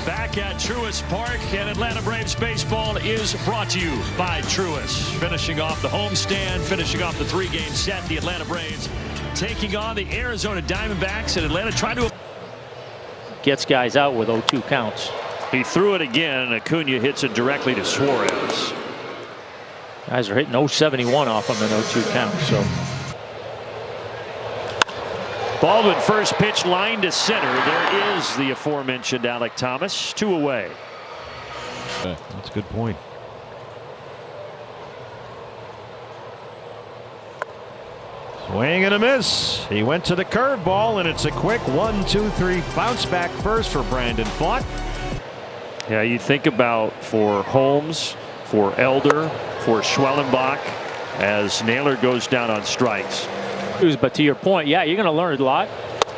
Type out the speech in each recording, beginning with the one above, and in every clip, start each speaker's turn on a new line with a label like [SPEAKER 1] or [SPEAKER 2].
[SPEAKER 1] Back at Truist Park, and Atlanta Braves baseball is brought to you by Truist. Finishing off the homestand, finishing off the 3-game set, the Atlanta Braves taking on the Arizona Diamondbacks, and Atlanta trying to
[SPEAKER 2] gets guys out with 0-2 counts.
[SPEAKER 1] He threw it again, and Acuna hits it directly to Suarez.
[SPEAKER 2] Guys are hitting 0-71 off him in 0-2 count. So
[SPEAKER 1] Baldwin first pitch line to center. There is the aforementioned Alek Thomas. 2 away.
[SPEAKER 3] That's a good point. Swing and a miss. He went to the curveball, and it's a quick 1-2-3 bounce back first for Brandon Pfaadt.
[SPEAKER 1] Yeah, you think about for Holmes, for Elder, for Schwellenbach, as Naylor goes down on strikes.
[SPEAKER 2] But to your point, yeah, you're going to learn a lot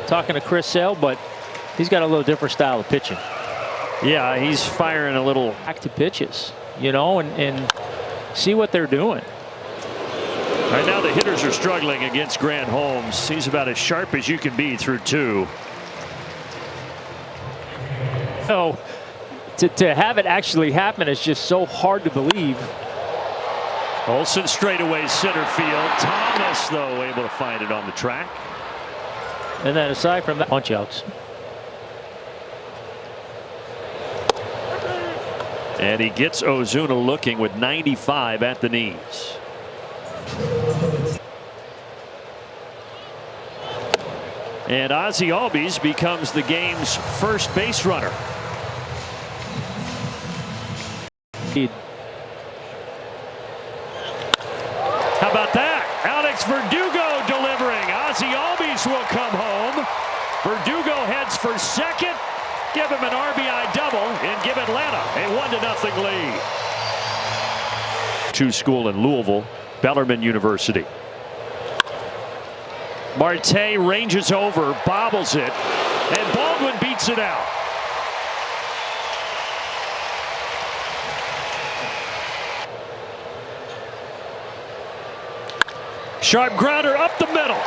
[SPEAKER 2] talking to Chris Sale, but he's got a little different style of pitching.
[SPEAKER 1] Yeah, he's firing a little
[SPEAKER 2] active pitches, you know, and see what they're doing.
[SPEAKER 1] Right now the hitters are struggling against Grant Holmes. He's about as sharp as you can be through 2.
[SPEAKER 2] So to have it actually happen is just so hard to believe.
[SPEAKER 1] Olsen straightaway center field. Thomas, though, able to find it on the track.
[SPEAKER 2] And then aside from that, punch outs.
[SPEAKER 1] And he gets Ozuna looking with 95 at the knees. And Ozzie Albies becomes the game's first base runner. How about that? Alex Verdugo delivering. Ozzie Albies will come home. Verdugo heads for second. Give him an RBI double and give Atlanta a 1-0 lead. School in Louisville, Bellarmine University. Marte ranges over, bobbles it, and Baldwin beats it out. Sharp grounder up the middle.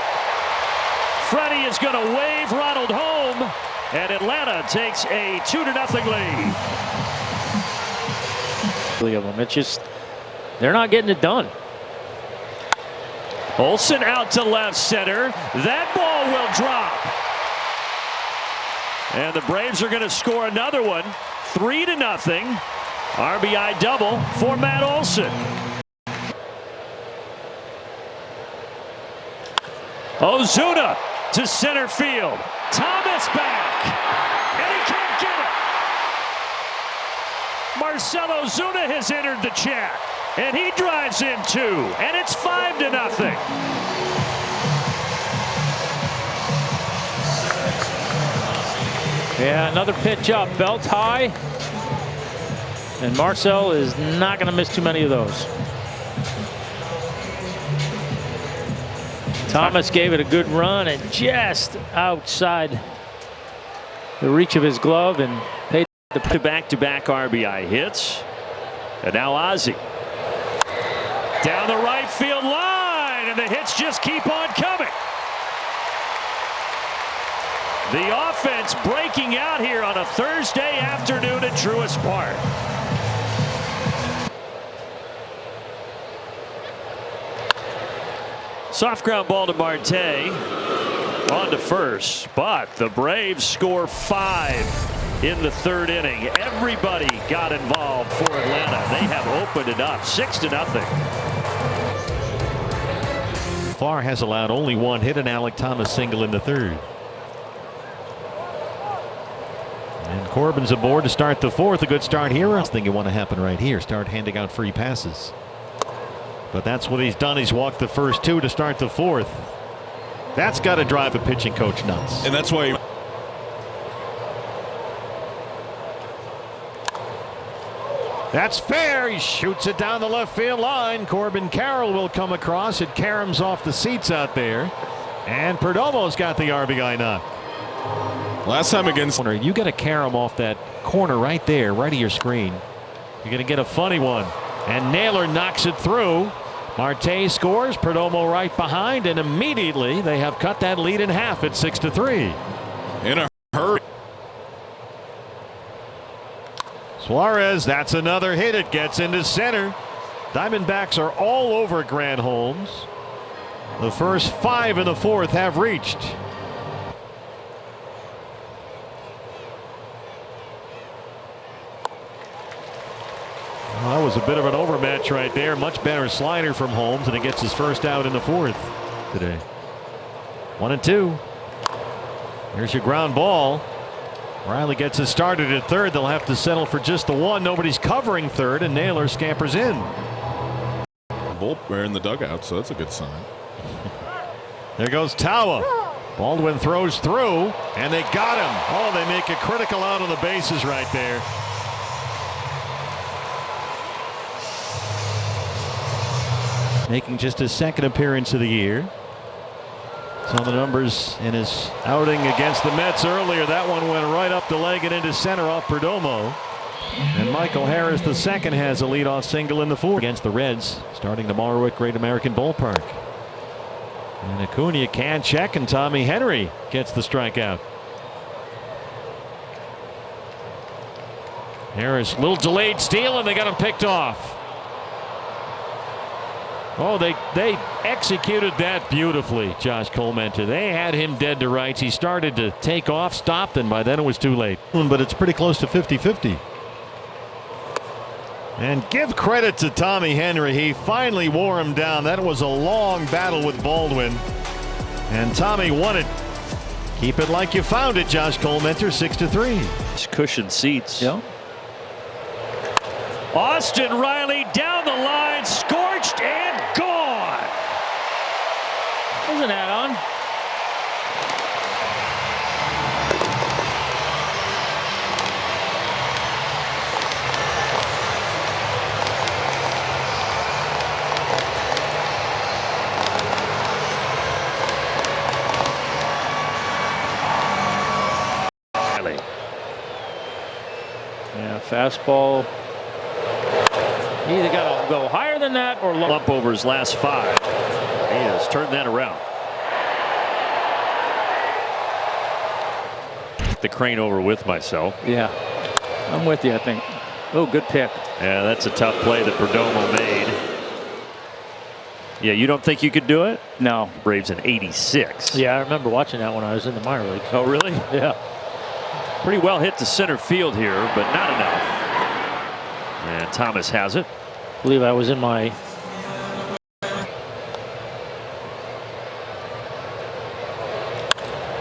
[SPEAKER 1] Freddie is going to wave Ronald home, and Atlanta takes a 2-0 lead.
[SPEAKER 2] It's just they're not getting it done.
[SPEAKER 1] Olsen out to left center. That ball will drop. And the Braves are going to score another one. 3-0. RBI double for Matt Olsen. Ozuna to center field. Thomas back. And he can't get it. Marcell Ozuna has entered the chat. And he drives in 2. And it's 5-0.
[SPEAKER 2] Yeah, another pitch up, belt high. And Marcell is not going to miss too many of those. Thomas gave it a good run and just outside the reach of his glove and paid the
[SPEAKER 1] back-to-back RBI hits. And now Ozzie down the right field line, and the hits just keep on coming. The offense breaking out here on a Thursday afternoon at Truist Park. Soft ground ball to Marte. On to first, but the Braves score 5 in the 3rd inning. Everybody got involved for Atlanta. They have opened it up 6-0.
[SPEAKER 3] Farr has allowed only 1 hit, and Alek Thomas single in the 3rd. And Corbin's aboard to start the 4th. A good start here. That's the thing you want to happen right here. Start handing out free passes. But that's what he's done. He's walked the first 2 to start the 4th. That's got to drive a pitching coach nuts.
[SPEAKER 4] And that's why.
[SPEAKER 3] That's fair. He shoots it down the left field line. Corbin Carroll will come across. It caroms off the seats out there. And Perdomo's got the RBI knock.
[SPEAKER 4] Last time against.
[SPEAKER 3] You got to carom off that corner right there, right of your screen. You're going to get a funny one. And Naylor knocks it through. Marte scores, Perdomo right behind, and immediately they have cut that lead in half at 6-3.
[SPEAKER 4] In a hurry.
[SPEAKER 3] Suarez, that's another hit. It gets into center. Diamondbacks are all over Grant Holmes. The first 5 in the 4th have reached. Well, that was a bit of an overmatch right there. Much better slider from Holmes, and he gets his first out in the 4th today. 1-2. Here's your ground ball. Riley gets it started at 3rd. They'll have to settle for just the 1. Nobody's covering 3rd, and Naylor scampers in.
[SPEAKER 4] They're in the dugout, so that's a good sign.
[SPEAKER 3] There goes Tawa. Baldwin throws through, and they got him. Oh, they make a critical out on the bases right there. Making just his 2nd appearance of the year. Saw the numbers in his outing against the Mets earlier. That one went right up the leg and into center off Perdomo. And Michael Harris II has a leadoff single in the 4th against the Reds, starting tomorrow at Great American Ballpark. And Acuna can check, and Tommy Henry gets the strikeout. Harris, little delayed steal, and they got him picked off. Oh, they executed that beautifully, Josh Colmenter. They had him dead to rights. He started to take off, stopped, and by then it was too late. But it's pretty close to 50-50. And give credit to Tommy Henry. He finally wore him down. That was a long battle with Baldwin. And Tommy won it. Keep it like you found it, Josh Colmenter, 6-3.
[SPEAKER 1] Cushioned seats.
[SPEAKER 2] Yeah.
[SPEAKER 1] Austin Riley down the line, scorched and gone.
[SPEAKER 2] There's an add-on.
[SPEAKER 1] Riley.
[SPEAKER 2] Yeah, fastball. He either got to go higher than that or
[SPEAKER 1] Lump over his last 5. He has turned that around. The crane over with myself.
[SPEAKER 2] Yeah, I'm with you, I think. Oh, good pick.
[SPEAKER 1] Yeah, that's a tough play that Perdomo made. Yeah, you don't think you could do it?
[SPEAKER 2] No.
[SPEAKER 1] Braves in 86.
[SPEAKER 2] Yeah, I remember watching that when I was in the minor leagues.
[SPEAKER 1] Oh, really?
[SPEAKER 2] Yeah.
[SPEAKER 1] Pretty well hit to center field here, but not enough. And Thomas has it.
[SPEAKER 2] I believe I was in my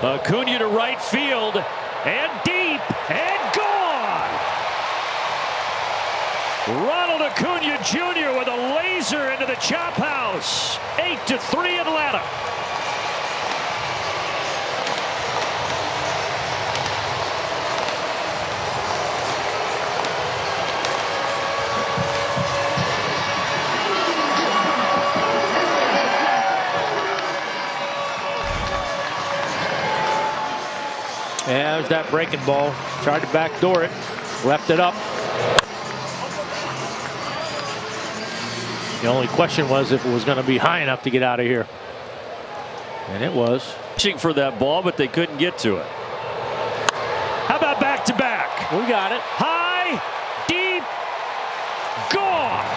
[SPEAKER 1] Acuna to right field and deep and gone. Ronald Acuna Jr. with a laser into the chop house. 8-3 Atlanta.
[SPEAKER 2] Yeah, there's that breaking ball. Tried to backdoor it. Left it up. The only question was if it was going to be high enough to get out of here. And it was.
[SPEAKER 1] Reaching for that ball, but they couldn't get to it. How about back-to-back?
[SPEAKER 2] We got it.
[SPEAKER 1] High, deep, gone.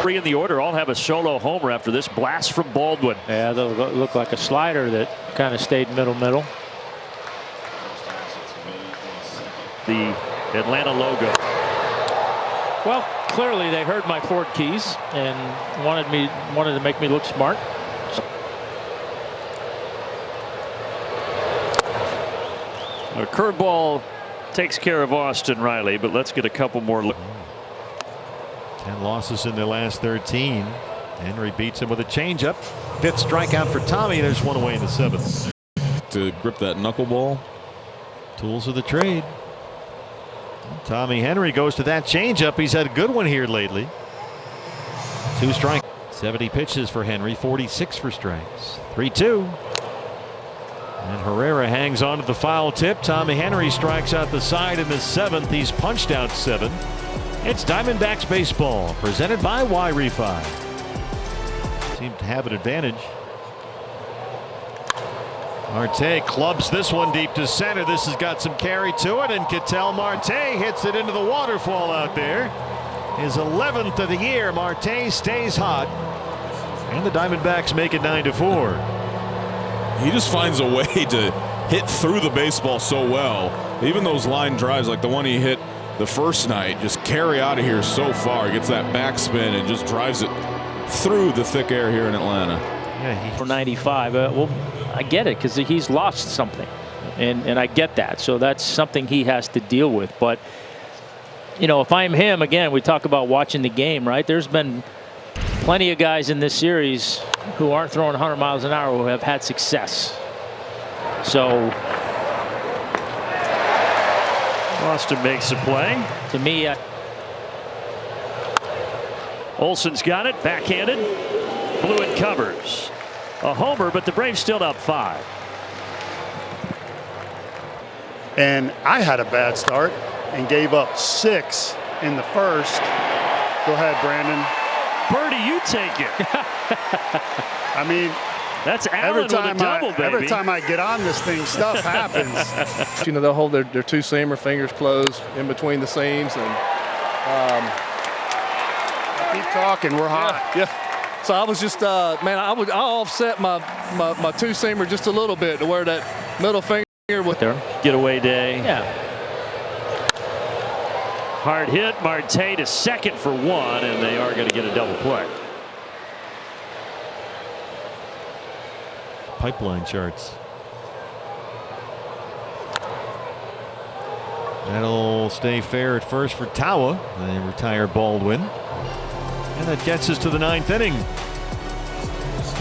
[SPEAKER 1] Three in the order all have a solo homer after this blast from Baldwin.
[SPEAKER 2] Yeah, they'll look like a slider that kind of stayed middle.
[SPEAKER 1] The Atlanta logo.
[SPEAKER 2] Well, clearly they heard my Ford keys and wanted to make me look smart.
[SPEAKER 1] A curveball takes care of Austin Riley, but let's get a couple more.
[SPEAKER 3] 10 losses in their last 13. Henry beats him with a changeup. 5th strikeout for Tommy. There's one away in the 7th.
[SPEAKER 4] To grip that knuckleball.
[SPEAKER 3] Tools of the trade. Tommy Henry goes to that changeup. He's had a good one here lately. 2 strikes. 70 pitches for Henry, 46 for strikes. 3-2. And Herrera hangs on to the foul tip. Tommy Henry strikes out the side in the 7th. He's punched out 7. It's Diamondbacks baseball, presented by Y-Refi. Seem to have an advantage. Marte clubs this one deep to center. This has got some carry to it, and Ketel Marte hits it into the waterfall out there. His 11th of the year. Marte stays hot, and the Diamondbacks make it 9-4.
[SPEAKER 4] He just finds a way to hit through the baseball so well. Even those line drives, like the one he hit the first night, just carry out of here so far. He gets that backspin and just drives it through the thick air here in Atlanta.
[SPEAKER 2] Yeah, for 95. Well, I get it, because he's lost something, and I get that. So that's something he has to deal with. But you know, if I'm him, again, we talk about watching the game, right? There's been plenty of guys in this series who aren't throwing 100 miles an hour who have had success. So
[SPEAKER 1] Boston makes a play.
[SPEAKER 2] to me,
[SPEAKER 1] Olson's got it, backhanded. Blewett covers. A homer, but the Braves still up 5.
[SPEAKER 5] And I had a bad start and gave up 6 in the first. Go ahead, Brandon.
[SPEAKER 1] Birdie, you take it.
[SPEAKER 5] I mean,
[SPEAKER 1] That's Allen with a double, baby.
[SPEAKER 5] every time I get on this thing, stuff happens.
[SPEAKER 6] You know, they'll hold their two-seamer fingers closed in between the seams, and
[SPEAKER 5] Keep talking, we're hot.
[SPEAKER 6] yeah. So I was just, man, I'll offset my two-seamer just a little bit to where that middle finger would.
[SPEAKER 2] there.
[SPEAKER 1] Getaway day.
[SPEAKER 2] Yeah.
[SPEAKER 1] Hard hit. Marte to second for 1, and they are going to get a double play.
[SPEAKER 3] Pipeline charts. That'll stay fair at first for Tawa. They retire Baldwin. And that gets us to the 9th inning.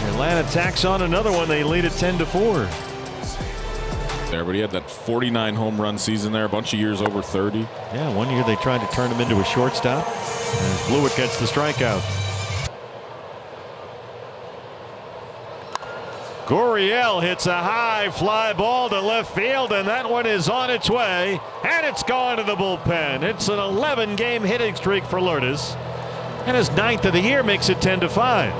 [SPEAKER 3] Atlanta tacks on another one. They lead at 10-4.
[SPEAKER 4] There, but he had that 49 home run season there, a bunch of years over 30.
[SPEAKER 3] Yeah, one year they tried to turn him into a shortstop. As Blewett gets the strikeout. Gurriel hits a high fly ball to left field, and that one is on its way, and it's gone to the bullpen. It's an 11-game hitting streak for Lourdes, and his 9th of the year makes it 10-5.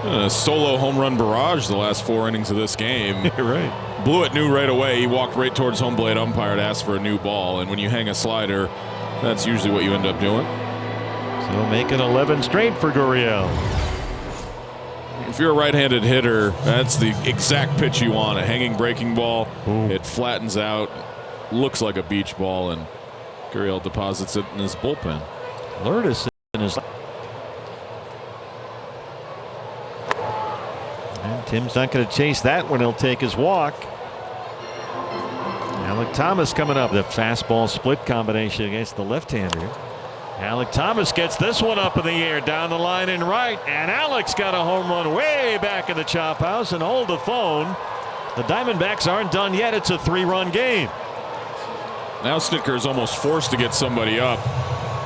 [SPEAKER 4] A solo home run barrage the last 4 innings of this game.
[SPEAKER 3] You're right.
[SPEAKER 4] Blewett knew right away. He walked right towards home plate umpire to ask for a new ball, and when you hang a slider, that's usually what you end up doing.
[SPEAKER 3] So make it 11 straight for Gurriel.
[SPEAKER 4] If you're a right-handed hitter, that's the exact pitch you want. A hanging breaking ball.
[SPEAKER 3] Ooh.
[SPEAKER 4] It flattens out, looks like a beach ball, and Gurriel deposits it in his bullpen.
[SPEAKER 3] Lourdes in his. And Tim's not going to chase that one. He'll take his walk. Alec Thomas coming up. The fastball split combination against the left-hander. Alec Thomas gets this one up in the air down the line and right, and Alec's got a home run way back in the chop house. And hold the phone. The Diamondbacks aren't done yet. It's a 3-run game.
[SPEAKER 4] Now Snitker is almost forced to get somebody up.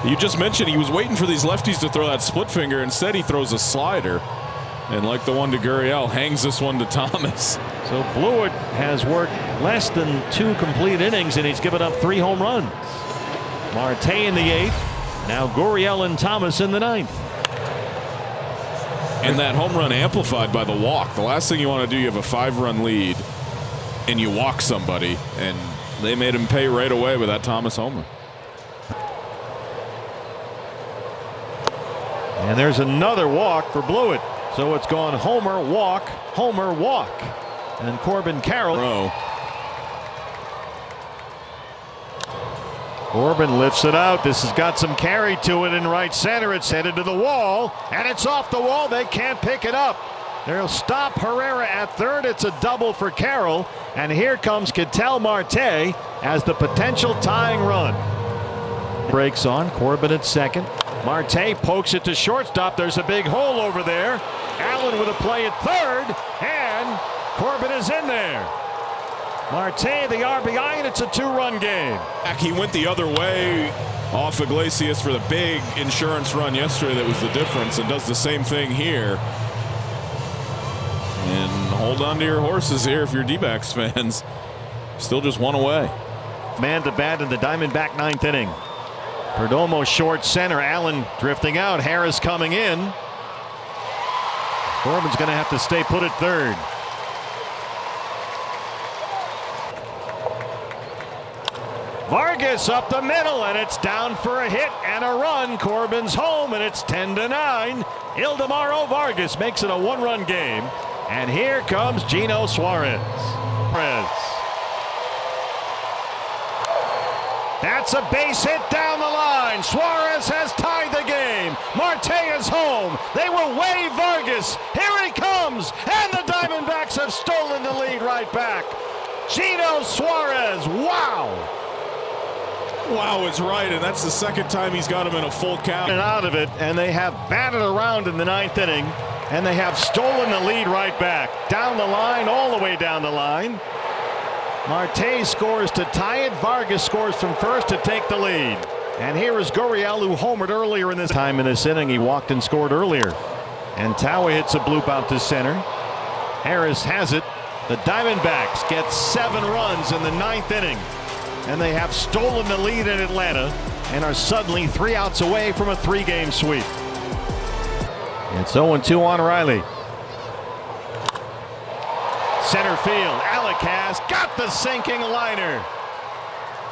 [SPEAKER 4] You just mentioned he was waiting for these lefties to throw that split finger. Instead, he throws a slider. And like the one to Gurriel, hangs this one to Thomas.
[SPEAKER 3] So Blewett has worked less than 2 complete innings, and he's given up 3 home runs. Marte in the 8th. Now Gurriel and Thomas in the 9th.
[SPEAKER 4] And that home run amplified by the walk. The last thing you want to do, you have a 5-run lead, and you walk somebody, and they made him pay right away with that Thomas homer.
[SPEAKER 3] And there's another walk for Blewett. So it's gone homer, walk, and Corbin Carroll. Corbin lifts it out. This has got some carry to it in right center. It's headed to the wall, and it's off the wall. They can't pick it up. They'll stop Herrera at third. It's a double for Carroll, and here comes Ketel Marte as the potential tying run. Breaks on. Corbin at second. Marte pokes it to shortstop. There's a big hole over there. Allen with a play at third, and Corbin is in there. Marte the RBI, and it's a 2-run game.
[SPEAKER 4] He went the other way off Iglesias for the big insurance run yesterday that was the difference, and does the same thing here. And hold on to your horses here if you're D-backs fans. Still just one away.
[SPEAKER 3] Man to bat in the Diamondback ninth inning. Perdomo short center. Allen drifting out. Harris coming in. Corbin's going to have to stay put at third. Vargas up the middle, and it's down for a hit and a run. Corbin's home, and it's 10-9. Ildemaro Vargas makes it a one-run game. And here comes Gino Suarez. That's a base hit down the line. Suarez has tied the game. Marte is home. They will wave Vargas. Here he comes. And the Diamondbacks have stolen the lead right back. Gino Suarez. Wow.
[SPEAKER 4] Wow is right, and that's the second time he's got him in a full count.
[SPEAKER 3] And out of it, and they have batted around in the ninth inning, and they have stolen the lead right back. Down the line, all the way down the line. Marte scores to tie it. Vargas scores from first to take the lead. And here is Gurriel, who homered earlier in this time in this inning. He walked and scored earlier. And Taua hits a bloop out to center. Harris has it. The Diamondbacks get 7 runs in the ninth inning. And they have stolen the lead in Atlanta and are suddenly 3 outs away from a 3-game sweep. It's 0-2 on Riley. Center field. Alec has got the sinking liner.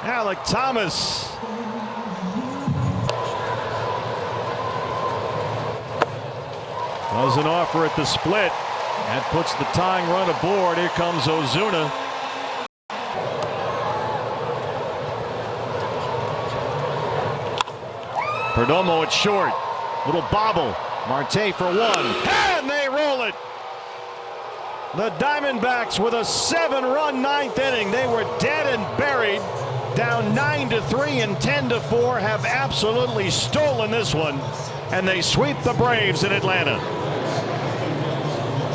[SPEAKER 3] Alec Thomas. Doesn't offer at the split. That puts the tying run aboard. Here comes Ozuna. Perdomo at short. Little bobble. Marte for 1. And they roll it. The Diamondbacks with a 7-run ninth inning. They were dead and buried. Down 9-3 and 10-4. Have absolutely stolen this one. And they sweep the Braves in Atlanta.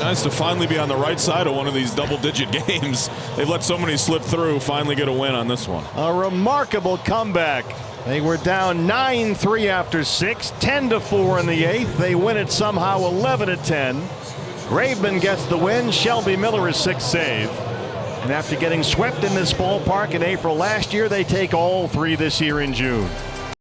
[SPEAKER 4] Nice to finally be on the right side of one of these double-digit games. They've let so many slip through. Finally get a win on this one.
[SPEAKER 3] A remarkable comeback. They were down 9-3 after 6, 10-4 in the 8th. They win it somehow 11-10. Graveman gets the win. Shelby Miller is 6th save. And after getting swept in this ballpark in April last year, they take all 3 this year in June.